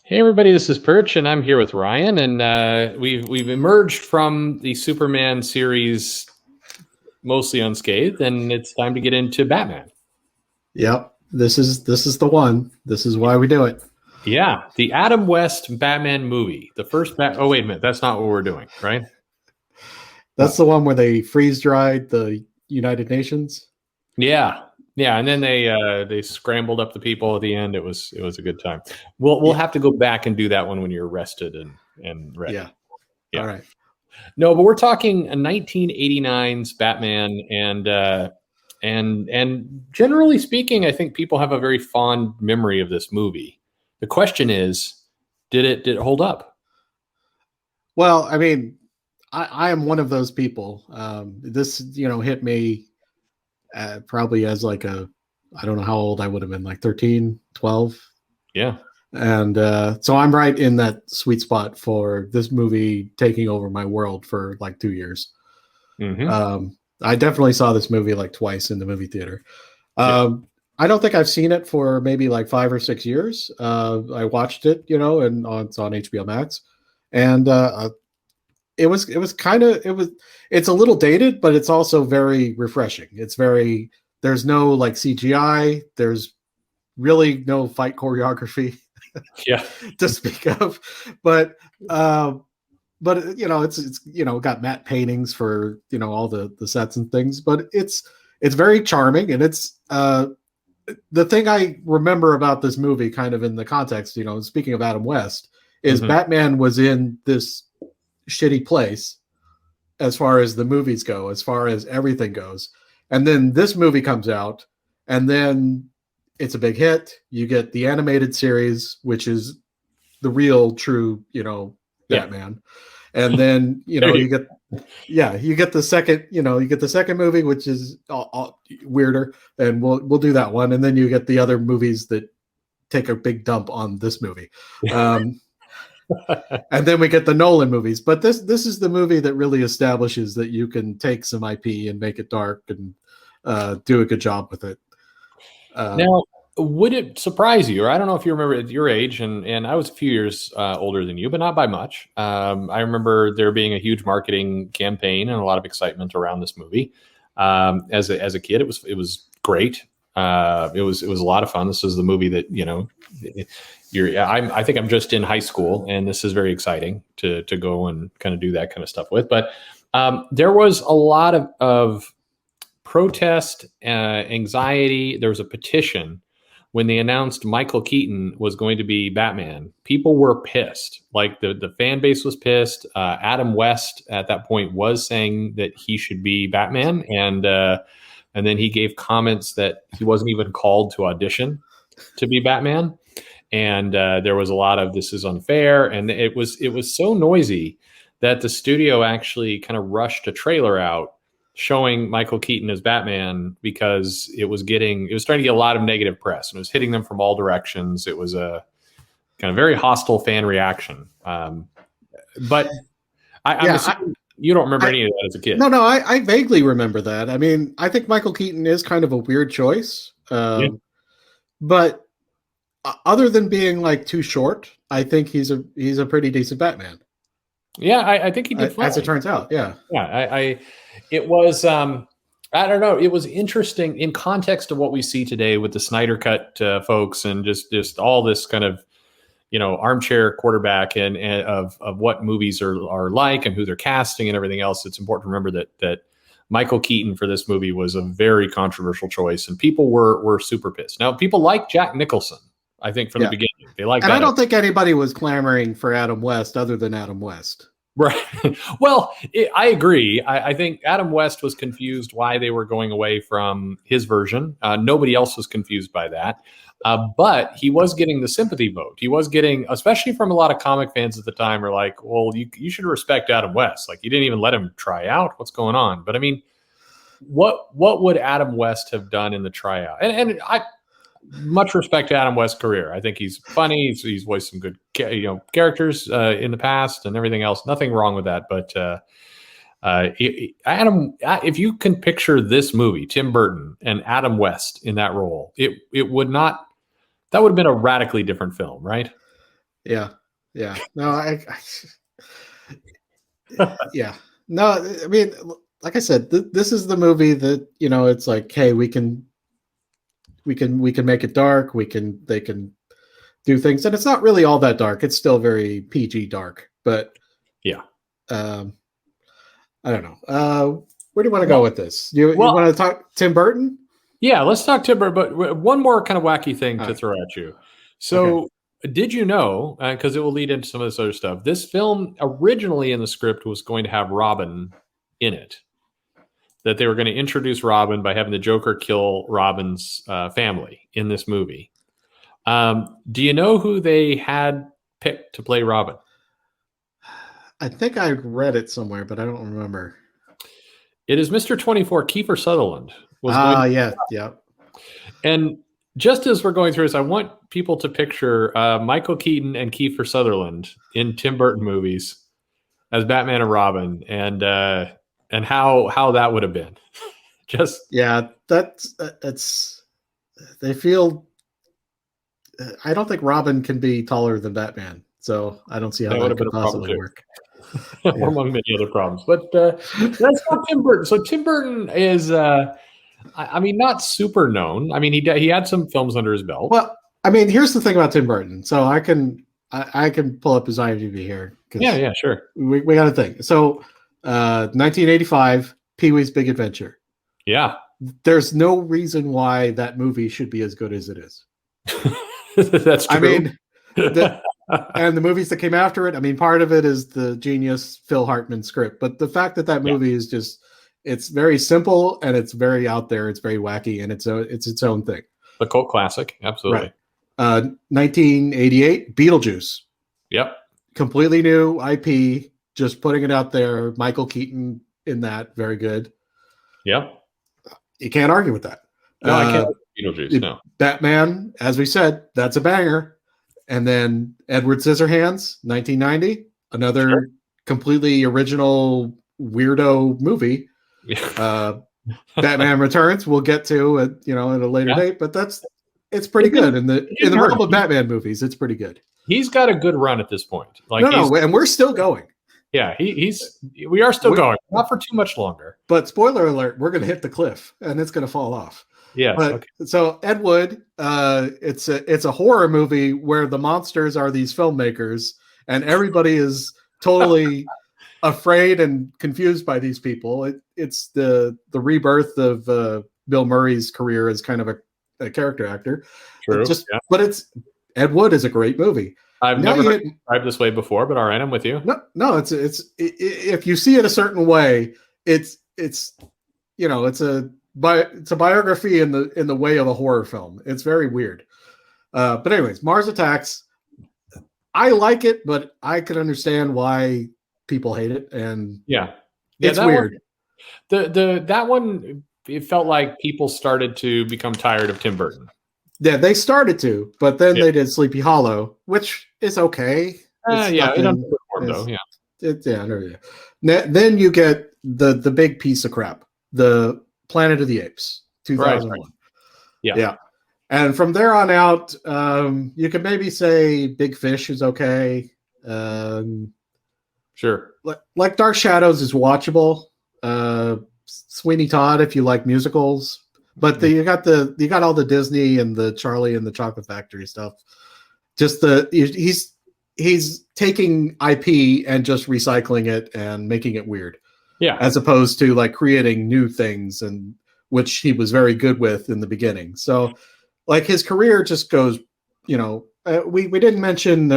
Hey everybody, this is Perch, and I'm here with Ryan, and we've emerged from the Superman series mostly unscathed, and it's time to get into Batman. Yep. This is the one. This is why we do it. Yeah, the Adam West Batman movie, the first Oh, wait a minute, that's not what we're doing, right? That's the one where they freeze dried the United Nations. Yeah, yeah, and then they scrambled up the people at the end. It was a good time. We'll Yeah. have to go back and do that one when you're arrested and ready. Yeah. Yeah. All right. No, but we're talking a 1989's Batman, and generally speaking, I think people have a very fond memory of this movie. The question is, did it hold up? Well, I mean, I am one of those people. This, hit me probably as like I don't know how old I would have been, like 13, 12. Yeah. And so I'm right in that sweet spot for this movie taking over my world for like 2 years. Mm-hmm. I definitely saw this movie like twice in the movie theater. Yeah. I don't think I've seen it for maybe like 5 or 6 years. I watched it, and it's on HBO Max, and it's a little dated, but it's also very refreshing. There's no like CGI. There's really no fight choreography Yeah. to speak of, but it's got matte paintings for all the sets and things, but it's very charming, and it's the thing I remember about this movie, kind of in the context, speaking of Adam West, is Mm-hmm. Batman was in this shitty place as far as the movies go, as far as everything goes, and then this movie comes out, and then it's a big hit. You get the animated series, which is the real true Batman. And then you get the second movie, which is all weirder, and we'll do that one. And then you get the other movies that take a big dump on this movie, and then we get the Nolan movies. But this is the movie that really establishes that you can take some IP and make it dark and do a good job with it. Now, would it surprise you, or I don't know if you remember at your age, and I was a few years older than you, but not by much. I remember there being a huge marketing campaign and a lot of excitement around this movie. As a kid, it was great. It was a lot of fun. This is the movie that I think I'm just in high school, and this is very exciting to go and kind of do that kind of stuff with. But there was a lot of protest, anxiety. There was a petition when they announced Michael Keaton was going to be Batman. People were pissed. Like the fan base was pissed. Adam West at that point was saying that he should be Batman, and then he gave comments that he wasn't even called to audition to be Batman. And there was a lot of "this is unfair," and it was so noisy that the studio actually kind of rushed a trailer out showing Michael Keaton as Batman because it was starting to get a lot of negative press, and it was hitting them from all directions. It was a kind of very hostile fan reaction. But I'm assuming you don't remember any of that as a kid. No, I vaguely remember that. I mean, I think Michael Keaton is kind of a weird choice, but other than being like too short, I think he's a pretty decent Batman. Yeah, I think he did fine. As it turns out. Yeah. It was, I don't know. It was interesting in context of what we see today with the Snyder Cut folks and just all this kind of, armchair quarterback and of what movies are like and who they're casting and everything else. It's important to remember that Michael Keaton for this movie was a very controversial choice, and people were super pissed. Now, people like Jack Nicholson, I think, from the beginning. They like, and I don't think anybody was clamoring for Adam West other than Adam West. Right. Well, I agree. I think Adam West was confused why they were going away from his version. Nobody else was confused by that. But he was getting the sympathy vote. He was getting, especially from a lot of comic fans at the time, are like, well, you should respect Adam West. Like, you didn't even let him try out. What's going on? But I mean, what would Adam West have done in the tryout? And I much respect to Adam West's career. I think he's funny. He's voiced some good, characters in the past and everything else. Nothing wrong with that. But Adam, if you can picture this movie, Tim Burton and Adam West in that role, it would not. That would have been a radically different film, right? Yeah. Yeah. No, yeah. No, I mean, like I said, this is the movie that, it's like, hey, we can make it dark. They can do things, and it's not really all that dark. It's still very PG dark, but Yeah. um, I don't know. Where do you want to go Well, with this? You well, want to talk Tim Burton? yeah, let's talk Timber, but one more kind of wacky thing All to right. throw at you. Okay. So, did you know, because it will lead into some of this other stuff, this film originally in the script was going to have Robin in it, that they were going to introduce Robin by having the Joker kill Robin's family in this movie. Do you know who they had picked to play Robin? I think I read it somewhere, but I don't remember. It is Mr. 24, Kiefer Sutherland was going Ah, to, yeah, yeah. and just as we're going through this, I want people to picture Michael Keaton and Kiefer Sutherland in Tim Burton movies as Batman and Robin, and how that would have been. Just Yeah, that's they feel. I don't think Robin can be taller than Batman, so I don't see how that would that have been could a problem possibly too, work. Yeah. among many other problems. But that's not Tim Burton. So Tim Burton is, I mean, not super known. I mean, he had some films under his belt. Well, I mean, here's the thing about Tim Burton. So I can pull up his IMDb here Yeah, because yeah, sure. we got to think. So, 1985, Pee Wee's Big Adventure. Yeah, There's no reason why that movie should be as good as it is. that's true. I mean, and the movies that came after it. I mean, part of it is the genius Phil Hartman script, but the fact that Yeah. movie is just, it's very simple and it's very out there. It's very wacky and it's its own thing. The cult classic, absolutely. Right. 1988, Beetlejuice. Yep. Completely new IP, just putting it out there. Michael Keaton in that, very good. Yep. You can't argue with that. No, I can't. Beetlejuice. No. Batman, as we said, that's a banger. And then Edward Scissorhands, 1990, another Sure. completely original weirdo movie. Batman Returns, we'll get to at at a later date, but it's pretty good in the realm of Batman movies. It's pretty good. He's got a good run at this point. Like and we're still going. Yeah, we are still going, not for too much longer. But spoiler alert, we're going to hit the cliff and it's going to fall off. Yes. But, okay. So Ed Wood, it's a horror movie where the monsters are these filmmakers and everybody is totally afraid and confused by these people. It's the rebirth of Bill Murray's career as kind of a character actor. True. But it's Ed Wood is a great movie. I've never heard it described this way before, but all right, I'm with you. No, it's if you see it a certain way, it's a biography in the way of a horror film. It's very weird. But anyways, Mars Attacks. I like it, but I can understand why people hate it, and it's weird. That one, it felt like people started to become tired of Tim Burton. Yeah, they started to, but then they did Sleepy Hollow, which is okay. Then you get the big piece of crap, the Planet of the Apes, 2001. Right. Yeah. And from there on out, you can maybe say Big Fish is okay. Sure. Like Dark Shadows is watchable. Sweeney Todd, if you like musicals. But you got all the Disney and the Charlie and the Chocolate Factory stuff. Just he's taking IP and just recycling it and making it weird. Yeah. As opposed to like creating new things, and which he was very good with in the beginning. So like his career just goes, we didn't mention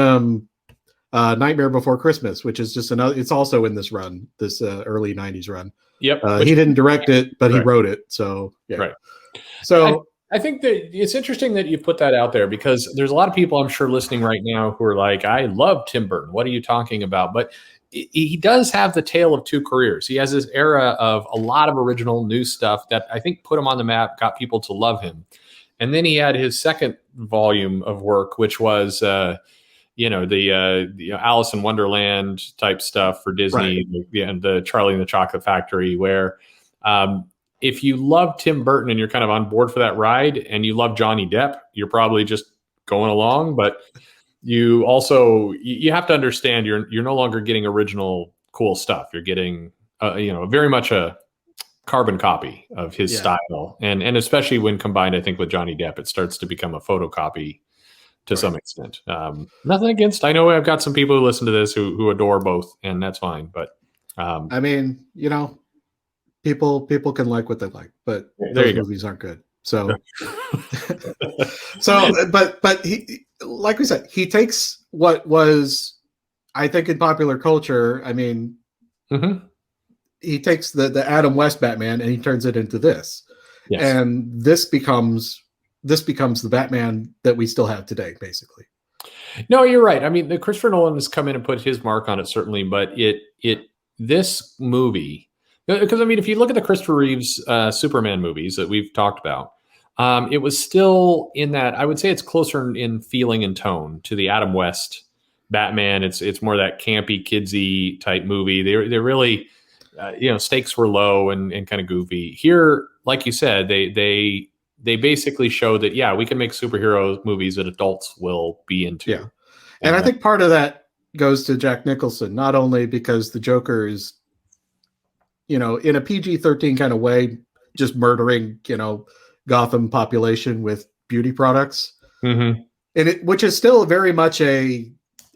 Nightmare Before Christmas, which is just another, it's also in this run, this early 90s run. Yep. He didn't direct it, but he wrote it. So, yeah. Right. So I think that it's interesting that you put that out there, because there's a lot of people I'm sure listening right now who are like, I love Tim Burton. What are you talking about? But he does have the tale of two careers. He has this era of a lot of original new stuff that I think put him on the map, got people to love him. And then he had his second volume of work, which was, the Alice in Wonderland type stuff for Disney, and the Charlie and the Chocolate Factory, where if you love Tim Burton and you're kind of on board for that ride, and you love Johnny Depp, you're probably just going along. But you also you have to understand you're no longer getting original cool stuff. You're getting very much a carbon copy of his style, and especially when combined, I think, with Johnny Depp, it starts to become a photocopy to some extent. Nothing against. I know I've got some people who listen to this who adore both, and that's fine. But I mean, people can like what they like, but those movies aren't good. So, but he, like we said, he takes what was, I think, in popular culture. I mean, he takes the Adam West Batman and he turns it into this, and this becomes the Batman that we still have today, basically. No, you're right. I mean, the Christopher Nolan has come in and put his mark on it, certainly, but this movie, because I mean, if you look at the Christopher Reeves Superman movies that we've talked about, it was still in that, I would say it's closer in feeling and tone to the Adam West Batman. It's more that campy, kidsy type movie. They're really, stakes were low and kind of goofy. Here, like you said, they basically show that, we can make superhero movies that adults will be into. Yeah. And I think part of that goes to Jack Nicholson, not only because the Joker is, in a PG-13 kind of way, just murdering, Gotham population with beauty products, and which is still very much a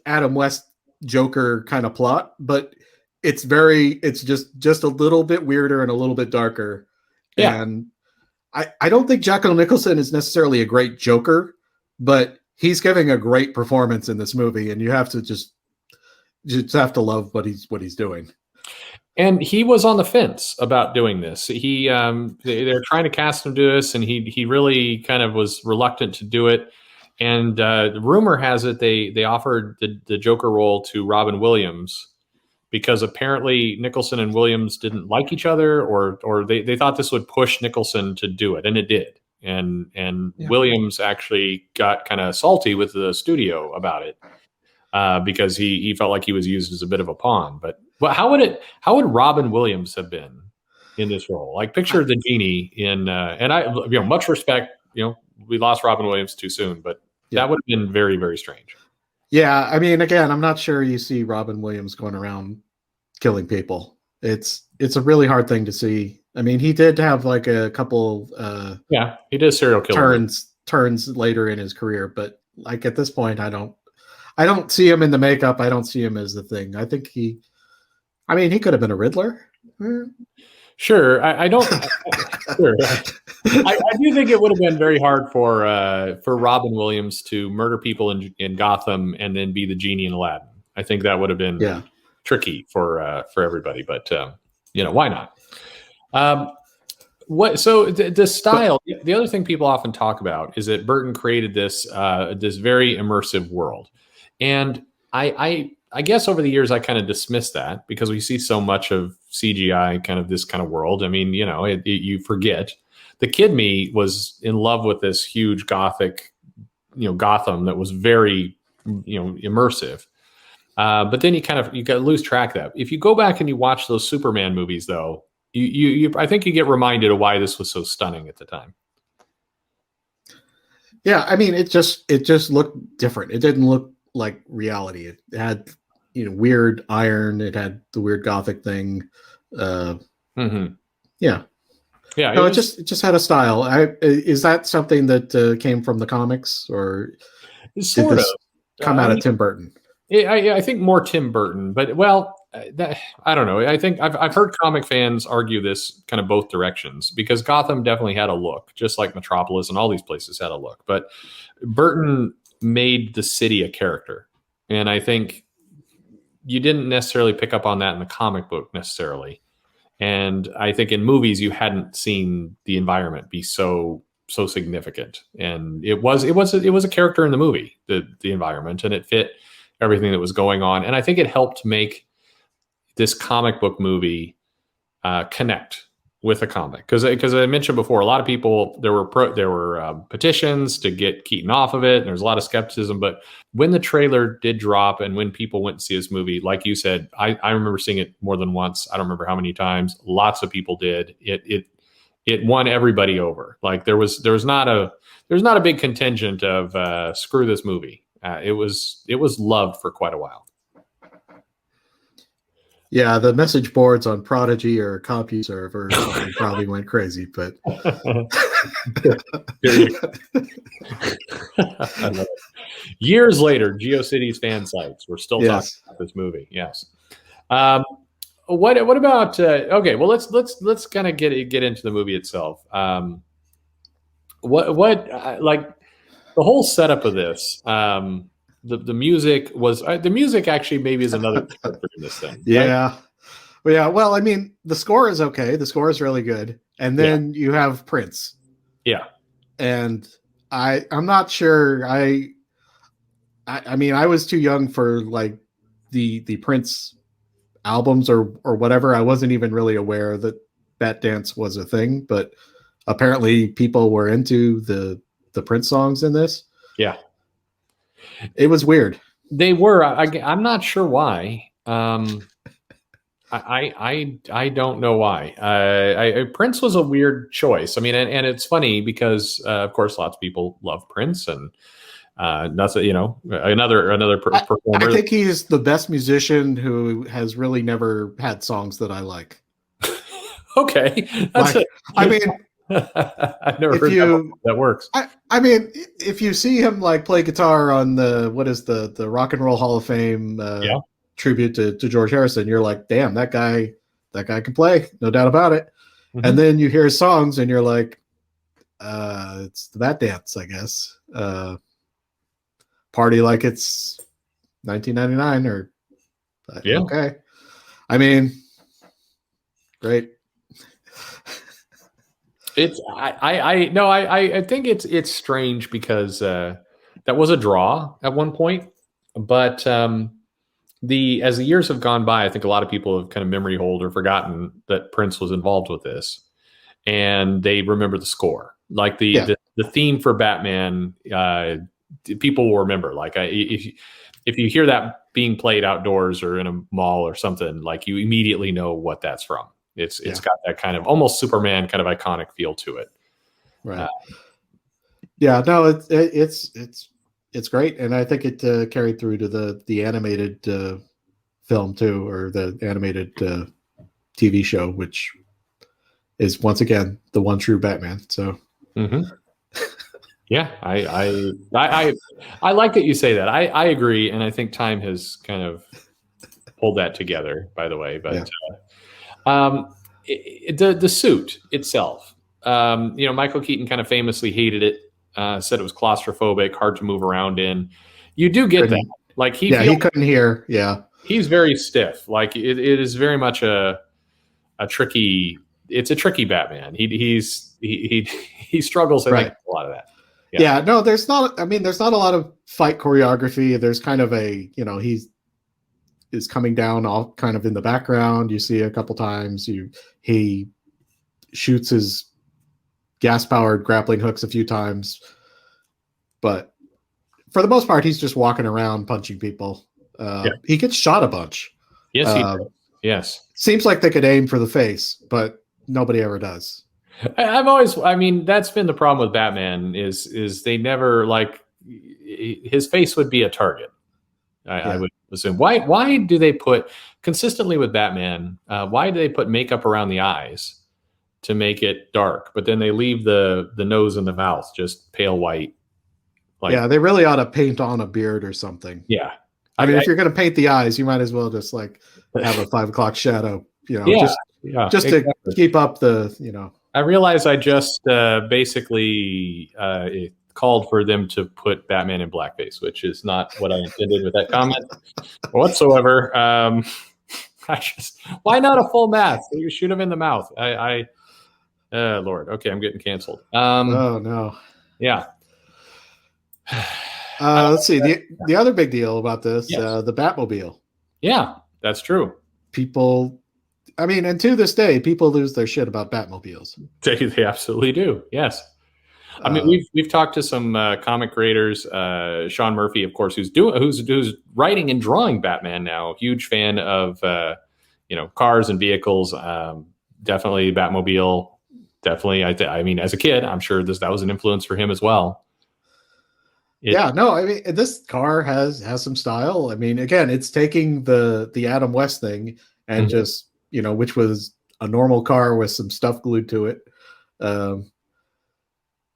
Adam West Joker kind of plot, but it's just a little bit weirder and a little bit darker. Yeah. And I don't think Jack Nicholson is necessarily a great Joker, but he's giving a great performance in this movie, and you have to just have to love what he's doing. And he was on the fence about doing this. They're trying to cast him to do this, and he really kind of was reluctant to do it. And the rumor has it they offered the Joker role to Robin Williams because apparently Nicholson and Williams didn't like each other, or they thought this would push Nicholson to do it, and it did. And Williams actually got kind of salty with the studio about it because he felt like he was used as a bit of a pawn. But how would Robin Williams have been in this role? Like, picture the genie in and I much respect. We lost Robin Williams too soon, but that would have been very, very strange. Yeah, I mean, again, I'm not sure you see Robin Williams going around killing people. It's a really hard thing to see. I mean, he did have like a couple he did serial killer turns later in his career, but like at this point I don't see him in the makeup. I don't see him as the thing. I think he could have been a Riddler. Sure. I don't sure. I do think it would have been very hard for Robin Williams to murder people in Gotham and then be the genie in Aladdin. I think that would have been tricky for everybody, but why not? So the style, the other thing people often talk about is that Burton created this very immersive world. And I guess over the years, I kind of dismissed that because we see so much of CGI, kind of this kind of world. I mean, you forget. The kid me was in love with this huge Gothic, Gotham that was very, immersive. But then you got to lose track of that. If you go back and you watch those Superman movies, though, I think you get reminded of why this was so stunning at the time. Yeah, I mean, it just looked different. It didn't look like reality. It had weird iron. It had the weird Gothic thing. Yeah. No, it just had a style. Is that something that came from the comics, or sort did of this come out of Tim Burton? I think more Tim Burton, but I don't know. I think I've heard comic fans argue this kind of both directions because Gotham definitely had a look, just like Metropolis and all these places had a look. But Burton made the city a character, and I think you didn't necessarily pick up on that in the comic book necessarily. And I think in movies you hadn't seen the environment be so significant, and it was a character in the movie, the environment, and it fit everything that was going on. And I think it helped make this comic book movie connect with a comic, because I mentioned before, a lot of people, there were petitions to get Keaton off of it, and there's a lot of skepticism. But when the trailer did drop and when people went to see this movie, like you said, I remember seeing it more than once. I don't remember how many times. Lots of people did. It won everybody over. Like there was not a big contingent of screw this movie. It was loved for quite a while. Yeah, the message boards on Prodigy or CompuServe or something probably went crazy, but Years later, GeoCities fan sites were still talking yes. about this movie. Yes. What about okay? Well, let's kind of get into the movie itself. What like the whole setup of this? The music was the music actually maybe is another character in this thing. Right? Yeah. Yeah. Well, I mean, the score is okay. The score is really good. And then you have Prince. Yeah. And I'm not sure. I mean, I was too young for like the Prince albums or whatever. I wasn't even really aware that Bat Dance was a thing, but apparently people were into the Prince songs in this. Yeah. It was weird. They were. I'm not sure why. I don't know why. Prince was a weird choice. I mean, and it's funny because of course lots of people love Prince, and nothing. Another performer. I think he's the best musician who has really never had songs that I like. Okay, that's like, I mean, I've never heard that works. I mean, if you see him like play guitar on the Rock and Roll Hall of Fame tribute to George Harrison, you're like, damn, that guy can play, no doubt about it. Mm-hmm. And then you hear his songs and you're like, it's the Bat Dance, I guess. Party like it's 1999 or okay. I mean, great. It's I think it's strange because that was a draw at one point, but as the years have gone by, I think a lot of people have kind of memory hold or forgotten that Prince was involved with this, and they remember the score, like the theme for Batman. People will remember, like if you hear that being played outdoors or in a mall or something, like you immediately know what that's from. It's got that kind of almost Superman kind of iconic feel to it. Right. No, it's great, and I think it carried through to the animated film too, or the animated TV show, which is once again the one true Batman. So. Mm-hmm. Yeah, I like that you say that. I agree, and I think time has kind of pulled that together. By the way, but the suit itself, Michael Keaton kind of famously hated it. Said it was claustrophobic, hard to move around in. You do get that, like he couldn't hear. Yeah, he's very stiff. Like it is very much a tricky. It's a tricky Batman. He struggles. I think a lot of that. Yeah, no, there's not. I mean, there's not a lot of fight choreography. There's kind of he is coming down all kind of in the background. You see a couple times. He shoots his gas-powered grappling hooks a few times, but for the most part, he's just walking around punching people. He gets shot a bunch. Yes, yes. Seems like they could aim for the face, but nobody ever does. I mean, that's been the problem with Batman is they never, like, his face would be a target. I would assume. Why do they put consistently with Batman? Why do they put makeup around the eyes to make it dark, but then they leave the nose and the mouth just pale white? Like, they really ought to paint on a beard or something. Yeah, I mean, if you're going to paint the eyes, you might as well just like have a 5 o'clock shadow. Just to keep up the. I realize I just basically called for them to put Batman in blackface, which is not what I intended with that comment whatsoever. Why not a full mask? You shoot him in the mouth. Lord. Okay, I'm getting canceled. Oh no. Yeah. Let's see. The other big deal about this, the Batmobile. Yeah, that's true. People, I mean, and to this day, people lose their shit about Batmobiles. They absolutely do. Yes. I mean, we've talked to some comic creators. Sean Murphy, of course, who's writing and drawing Batman now. Huge fan of cars and vehicles. Definitely Batmobile. Definitely. I mean, as a kid, I'm sure that was an influence for him as well. Yeah, no, I mean this car has some style. I mean, again, it's taking the Adam West thing and Mhm. just, which was a normal car with some stuff glued to it. Um,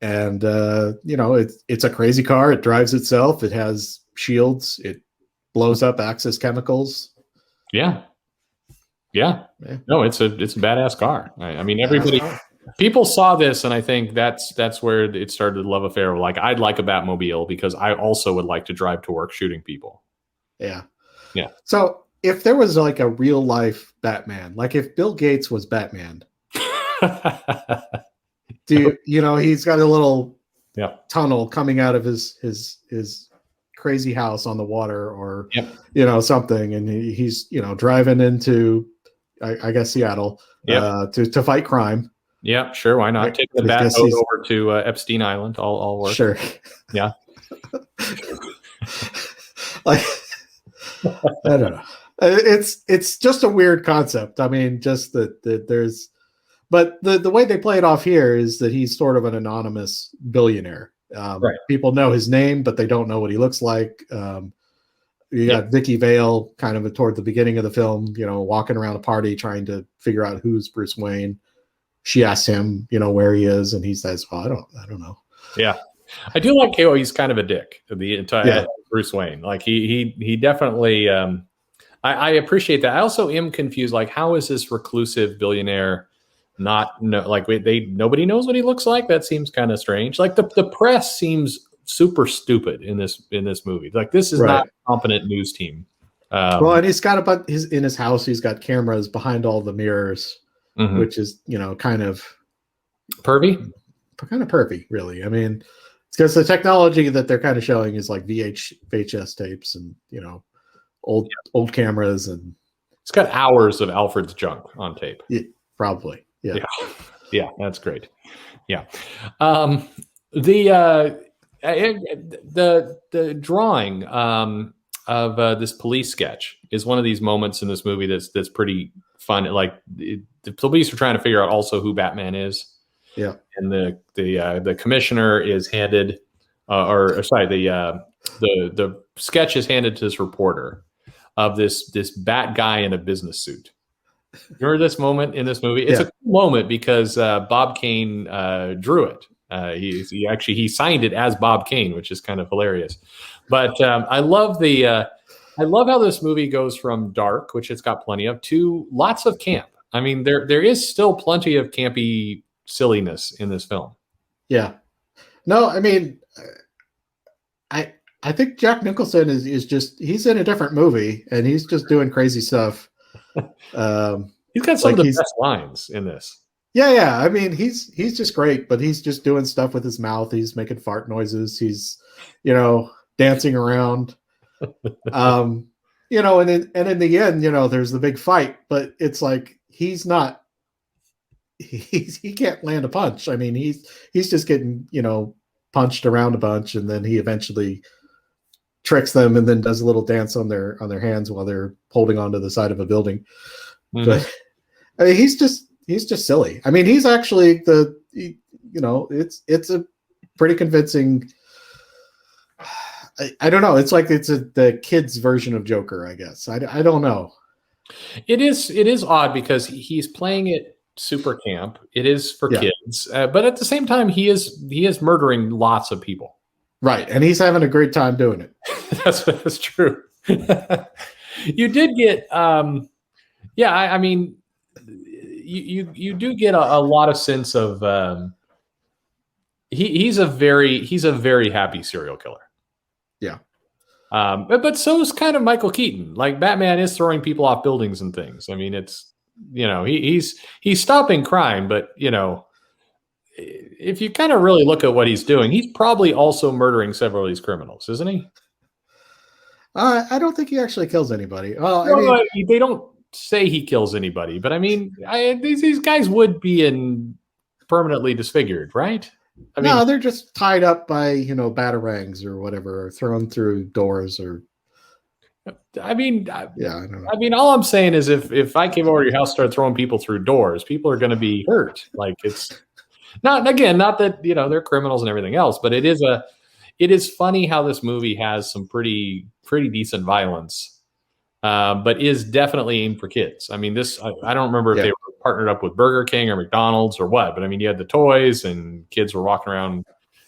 and it's a crazy car. It drives itself. It has shields. It blows up Axis chemicals. Yeah. Yeah. Yeah, No, it's a badass car. I mean, badass everybody, car. people saw this, and I think that's where it started the love affair. Like, I'd like a Batmobile because I also would like to drive to work shooting people. Yeah. Yeah. So if there was like a real life Batman, like if Bill Gates was Batman, he's got a little Yeah. tunnel coming out of his crazy house on the water, or Yep. something, and he's driving into I guess Seattle to fight crime. Yeah, sure. Why not? Take the I bat guess boat he's- over to Epstein Island. All work. Sure. Yeah. Like, I don't know. It's just a weird concept. I mean, just that there's, but the way they play it off here is that he's sort of an anonymous billionaire. Right. People know his name, but they don't know what he looks like. You got Vicky Vale kind of toward the beginning of the film, walking around a party trying to figure out who's Bruce Wayne. She asks him, where he is, and he says, "Well, I don't know." Yeah, I do like how he's kind of a dick. The entire Bruce Wayne, like he definitely. I appreciate that. I also am confused. Like, how is this reclusive billionaire nobody knows what he looks like? That seems kind of strange. Like the press seems super stupid in this movie. Like, this is not a competent news team. Well, and he's got in his house, he's got cameras behind all the mirrors, which is kind of pervy, really. I mean, it's because the technology that they're kind of showing is like VHS tapes and old cameras, and it's got hours of Alfred's junk on tape. Probably, yeah, that's great. Yeah, the drawing of this police sketch is one of these moments in this movie that's pretty fun. Like, the police are trying to figure out also who Batman is. Yeah, and the commissioner is handed, the sketch is handed to this reporter of this Bat guy in a business suit. Remember this moment in this movie? It's a cool moment because Bob Kane drew it. He signed it as Bob Kane, which is kind of hilarious. But I love how this movie goes from dark, which it's got plenty of, to lots of camp. I mean, there is still plenty of campy silliness in this film. Yeah. No, I mean, I think Jack Nicholson is just, he's in a different movie and he's just doing crazy stuff. He's got some of the best lines in this. Yeah. I mean, he's just great, but he's just doing stuff with his mouth. He's making fart noises. He's, dancing around. And in the end, there's the big fight, but it's like, he can't land a punch. I mean, he's just getting, punched around a bunch, and then he eventually tricks them and then does a little dance on their hands while they're holding onto the side of a building. Mm-hmm. But I mean, he's just silly. I mean, he's actually it's a pretty convincing. I don't know. It's like the kids' version of Joker, I guess. I don't know. It is odd because he's playing it super camp. It is for kids, but at the same time, he is murdering lots of people. Right, and he's having a great time doing it. That's true. You did get, I mean, you do get a lot of sense of he's a very happy serial killer. Yeah. But so is kind of Michael Keaton. Like, Batman is throwing people off buildings and things. I mean, it's, he's stopping crime, but if you kind of really look at what he's doing, he's probably also murdering several of these criminals, isn't he? I don't think he actually kills anybody. Well, they don't say he kills anybody, but I mean, these guys would be permanently disfigured, right? I mean, no, they're just tied up by batarangs or whatever, or thrown through doors, or. I mean, yeah. I don't know. I mean, all I'm saying is, if I came over to your house, started throwing people through doors, people are going to be hurt. Like, it's not that they're criminals and everything else, but it it is funny how this movie has some pretty decent violence, but is definitely aimed for kids. I mean, I don't remember if they were partnered up with Burger King or McDonald's or what, but I mean, you had the toys and kids were walking around.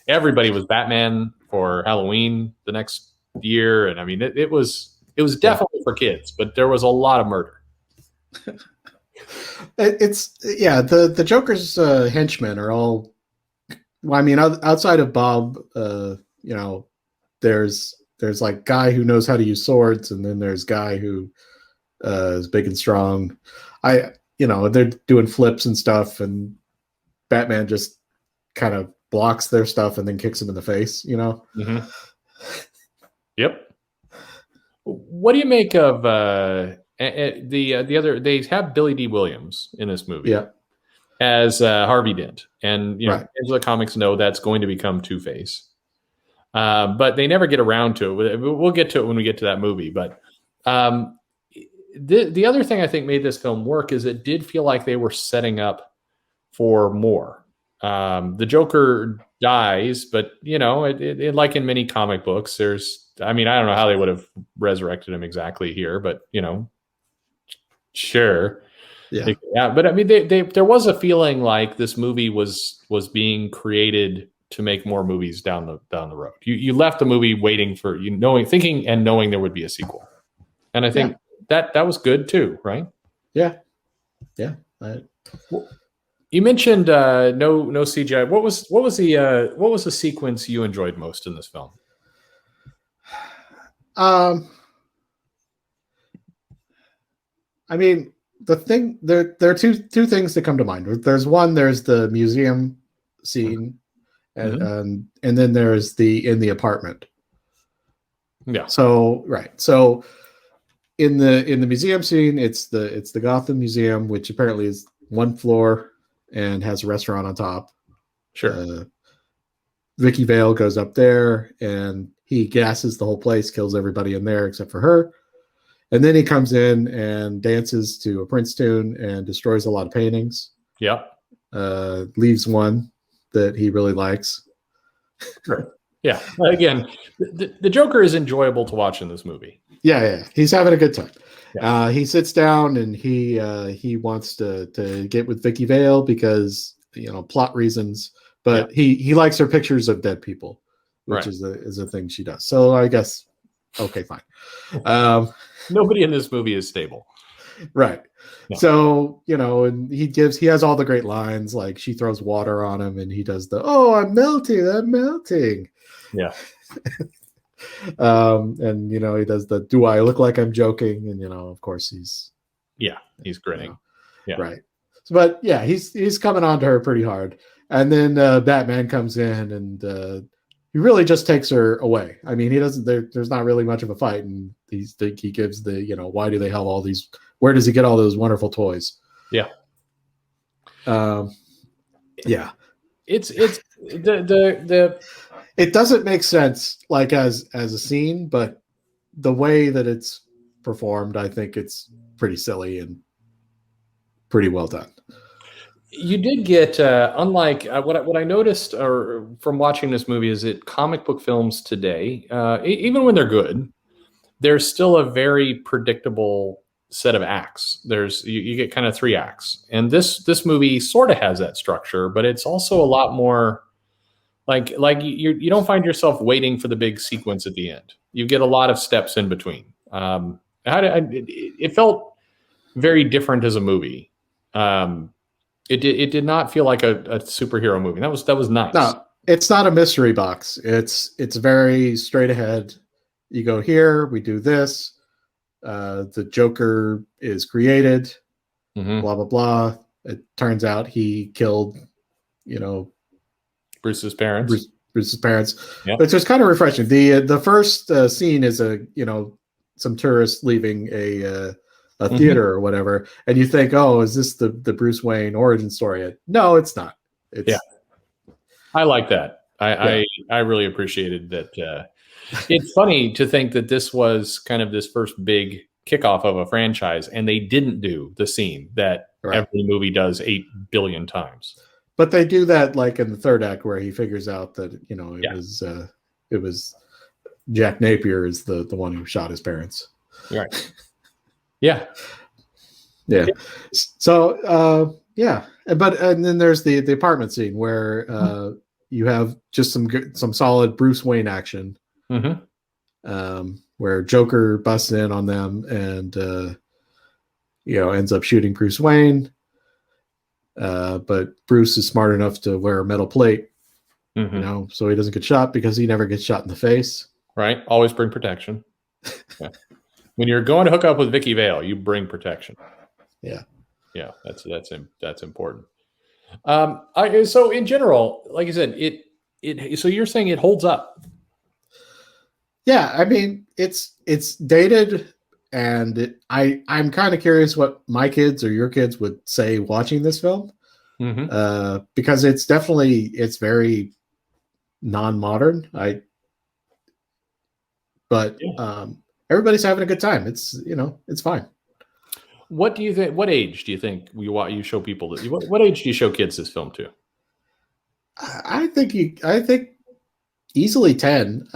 Everybody was Batman for Halloween the next year, and I mean, it was definitely for kids, but there was a lot of murder. The Joker's henchmen are all. Well, I mean, outside of Bob, there's like guy who knows how to use swords, and then there's guy who is big and strong. They're doing flips and stuff, and Batman just kind of blocks their stuff and then kicks him in the face. Mm-hmm. Yep. What do you make of the other? They have Billy D. Williams in this movie. Yeah. As Harvey Dent, and right. fans of the comics know that's going to become Two-Face, but they never get around to it. We'll get to it when we get to that movie. But the other thing I think made this film work is it did feel like they were setting up for more. The Joker dies, but like in many comic books, I don't know how they would have resurrected him exactly here, but sure. Yeah, but I mean, there was a feeling like this movie was being created to make more movies down the road. You left the movie waiting for thinking and knowing there would be a sequel, and I think that was good too, right? Yeah. You mentioned no CGI. What was the sequence you enjoyed most in this film? I mean, the thing there are two things that come to mind. There's the museum scene, and then there's in the apartment. Yeah. So in the museum scene, it's the Gotham Museum, which apparently is one floor and has a restaurant on top. Sure. Vicky Vale goes up there and he gasses the whole place, kills everybody in there except for her. And then he comes in and dances to a Prince tune and destroys a lot of paintings. Yeah. Leaves one that he really likes. Sure. Yeah. Again, the Joker is enjoyable to watch in this movie. Yeah. He's having a good time. Yeah. He sits down and he wants to get with Vicky Vale because plot reasons, but he likes her pictures of dead people, which is a thing she does. So I guess okay, fine. Nobody in this movie is stable. Right. No. So, and he has all the great lines, like she throws water on him and he does I'm melting. Yeah. And, he does do I look like I'm joking? And, of course he's grinning. Yeah. Right. But yeah, he's coming on to her pretty hard. And then Batman comes in and he really just takes her away. I mean, there's not really much of a fight, and he gives why do they have all these? Where does he get all those wonderful toys? Yeah. Yeah. It's the it doesn't make sense like as a scene, but the way that it's performed, I think it's pretty silly and pretty well done. You did get, unlike what I noticed from watching this movie is that comic book films today, even when they're good, there's still a very predictable set of acts. You get kind of 3 acts, and this movie sort of has that structure, but it's also a lot more like you don't find yourself waiting for the big sequence at the end. You get a lot of steps in between. It felt very different as a movie. It did not feel like a superhero movie. That was nice. No, it's not a mystery box. It's very straight ahead. You go here, we do this. The Joker is created. Blah blah blah. It turns out he killed, Bruce's parents. Bruce's parents, yep. Which was kind of refreshing. The first scene is some tourists leaving a theater or whatever, and you think, oh, is this the Bruce Wayne origin story? No, it's not. I like that. I really appreciated that. It's funny to think that this was kind of this first big kickoff of a franchise, and they didn't do the scene that every movie does 8 billion times. But they do that like in the third act where he figures out that it was It was Jack Napier is the one who shot his parents. Right. Yeah. Yeah. So yeah, and then there's the apartment scene where you have just some solid Bruce Wayne action, where Joker busts in on them and ends up shooting Bruce Wayne. But Bruce is smart enough to wear a metal plate, so he doesn't get shot because he never gets shot in the face. Right. Always bring protection. Yeah. When you're going to hook up with Vicky Vale, you bring protection. Yeah. Yeah. That's important. So in general, like I said, so you're saying it holds up. Yeah. I mean, it's dated, and I'm kind of curious what my kids or your kids would say watching this film. Because it's very non-modern. Everybody's having a good time. It's fine. What do you think? What age do you think you show people that? What age do you show kids this film to? I think easily 10.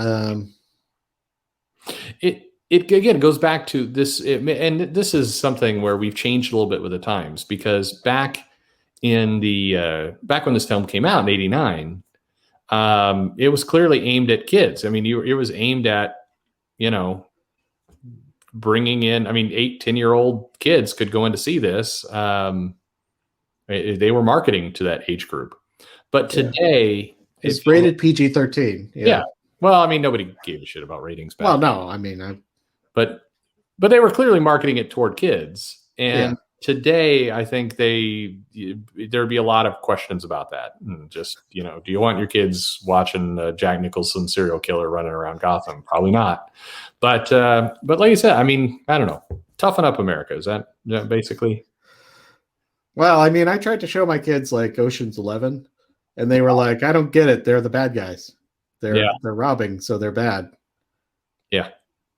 It again goes back to this, and this is something where we've changed a little bit with the times, because back when this film came out in '89, it was clearly aimed at kids. I mean, it was aimed at, bringing in, 8-10-year-old kids could go in to see this. They were marketing to that age group. But today, it's rated PG-13. Yeah. Well, nobody gave a shit about ratings back. Well, no, but they were clearly marketing it toward kids. And today, I think there'd be a lot of questions about that. And just, do you want your kids watching Jack Nicholson serial killer running around Gotham? Probably not. But like you said, I don't know. Toughen up, America. Is that basically? Well, I tried to show my kids like Ocean's 11, and they were like, "I don't get it. They're the bad guys. They're robbing, so they're bad." Yeah.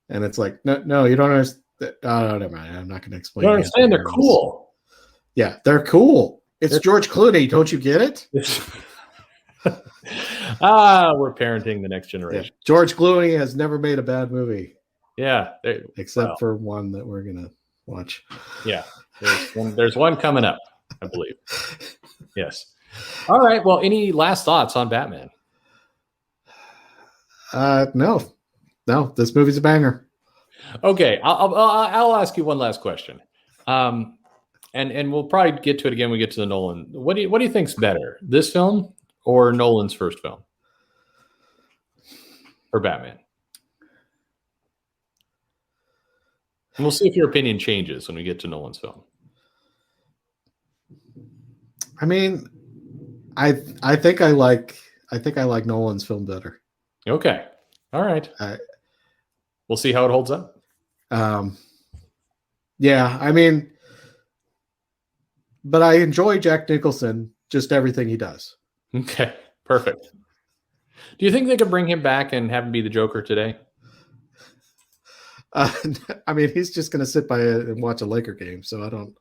And it's like, no, you don't understand. Oh, never mind. I'm not going to explain. You don't understand? They're cool. Yeah, they're cool. It's George Clooney. Don't you get it? We're parenting the next generation. Yeah. George Clooney has never made a bad movie. Yeah. Except for one that we're going to watch. Yeah. There's one coming up, I believe. Yes. All right. Well, any last thoughts on Batman? No, this movie's a banger. Okay. I'll ask you one last question. And we'll probably get to it again when we get to the Nolan. What do you think's better, this film or Nolan's first film for Batman? And we'll see if your opinion changes when we get to Nolan's film. I think I like Nolan's film better. Okay. All right. We'll see how it holds up. Yeah, but I enjoy Jack Nicholson, just everything he does. Okay, perfect. Do you think they could bring him back and have him be the Joker today? He's just going to sit by and watch a Laker game, so I don't.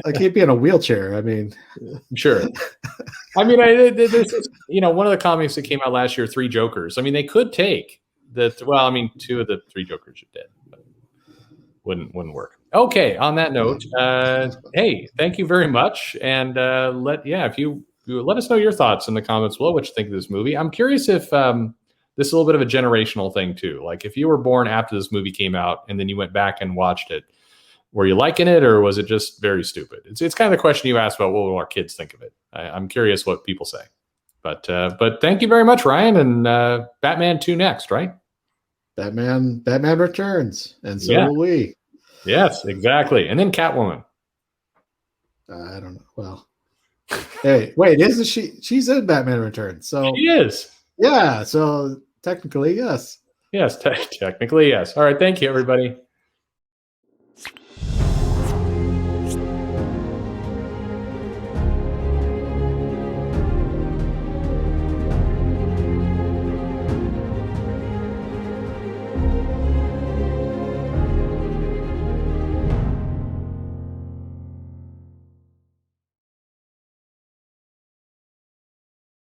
Like he'd be in a wheelchair. Sure. There's one of the comics that came out last year, 3 Jokers. They could take that. Well, 2 of the 3 Jokers are dead, but wouldn't work. Okay. On that note, hey, thank you very much, and if you let us know your thoughts in the comments below, what you think of this movie. I'm curious if this is a little bit of a generational thing too. Like if you were born after this movie came out and then you went back and watched it, were you liking it, or was it just very stupid? It's kind of the question you asked about what will our kids think of it. I'm curious what people say. But thank you very much, Ryan. And Batman 2 next, right? Batman Returns, and so will we. Yes, exactly. And then Catwoman. I don't know. Well, hey, wait, isn't she? She's in Batman Returns, so she is. Yeah, so technically, yes. Yes, technically, yes. All right, thank you, everybody.